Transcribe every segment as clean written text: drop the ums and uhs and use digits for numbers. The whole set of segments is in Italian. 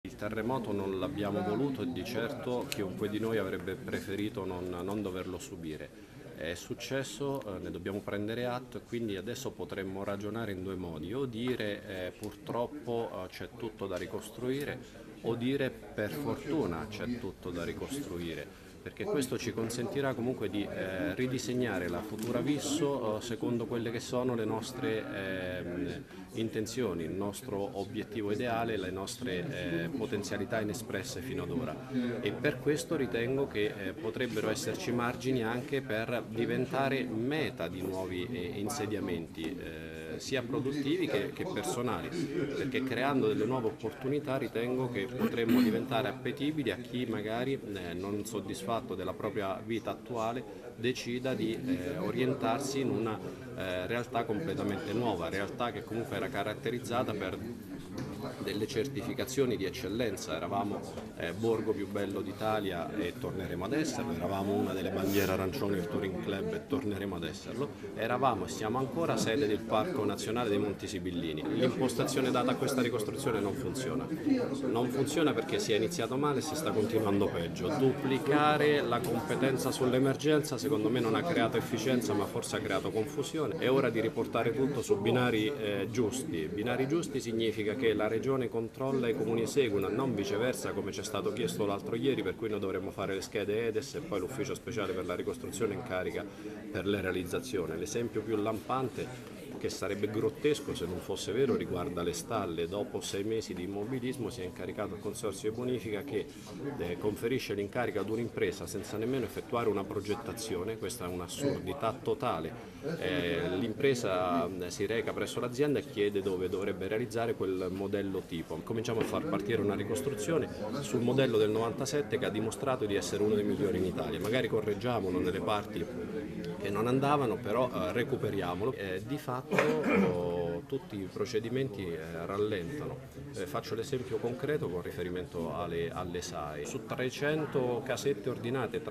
Il terremoto non l'abbiamo voluto e di certo chiunque di noi avrebbe preferito non doverlo subire. È successo, ne dobbiamo prendere atto e quindi adesso potremmo ragionare in due modi, o dire purtroppo c'è tutto da ricostruire, o dire per fortuna c'è tutto da ricostruire, perché questo ci consentirà comunque di ridisegnare la futura Visso secondo quelle che sono le nostre intenzioni, il nostro obiettivo ideale, le nostre potenzialità inespresse fino ad ora, e per questo ritengo che potrebbero esserci margini anche per diventare meta di nuovi insediamenti sia produttivi che personali, perché creando delle nuove opportunità ritengo che potremmo diventare appetibili a chi magari non soddisfatto della propria vita attuale decida di orientarsi in una realtà completamente nuova, realtà che comunque era caratterizzata per delle certificazioni di eccellenza. Eravamo borgo più bello d'Italia e torneremo ad esserlo, eravamo una delle bandiere arancioni del Touring Club e torneremo ad esserlo, eravamo e siamo ancora sede del Parco Nazionale dei Monti Sibillini. L'impostazione data a questa ricostruzione non funziona. Non funziona perché si è iniziato male e si sta continuando peggio. Duplicare la competenza sull'emergenza secondo me non ha creato efficienza, ma forse ha creato confusione. È ora di riportare tutto su binari giusti. Binari giusti significa che la Regione controlla e i comuni seguono, non viceversa come ci è stato chiesto l'altro ieri, per cui noi dovremmo fare le schede EDES e poi l'ufficio speciale per la ricostruzione in carica per le realizzazioni. L'esempio più lampante, che sarebbe grottesco se non fosse vero, riguarda le stalle. Dopo 6 mesi di immobilismo si è incaricato il Consorzio di Bonifica che conferisce l'incarico ad un'impresa senza nemmeno effettuare una progettazione. Questa è un'assurdità totale. L'impresa si reca presso l'azienda e chiede dove dovrebbe realizzare quel modello tipo. Cominciamo a far partire una ricostruzione sul modello del 97 che ha dimostrato di essere uno dei migliori in Italia. Magari correggiamolo nelle parti che non andavano, però recuperiamolo. Di fatto tutti i procedimenti rallentano. Faccio l'esempio concreto con riferimento alle SAE. Su 300 casette ordinate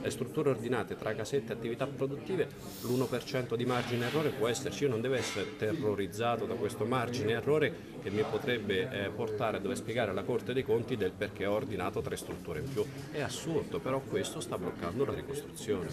strutture ordinate tra casette e attività produttive, l'1% di margine errore può esserci. Io non devo essere terrorizzato da questo margine errore che mi potrebbe portare a dover spiegare alla Corte dei Conti del perché ho ordinato 3 strutture in più. È assurdo, però questo sta bloccando la ricostruzione.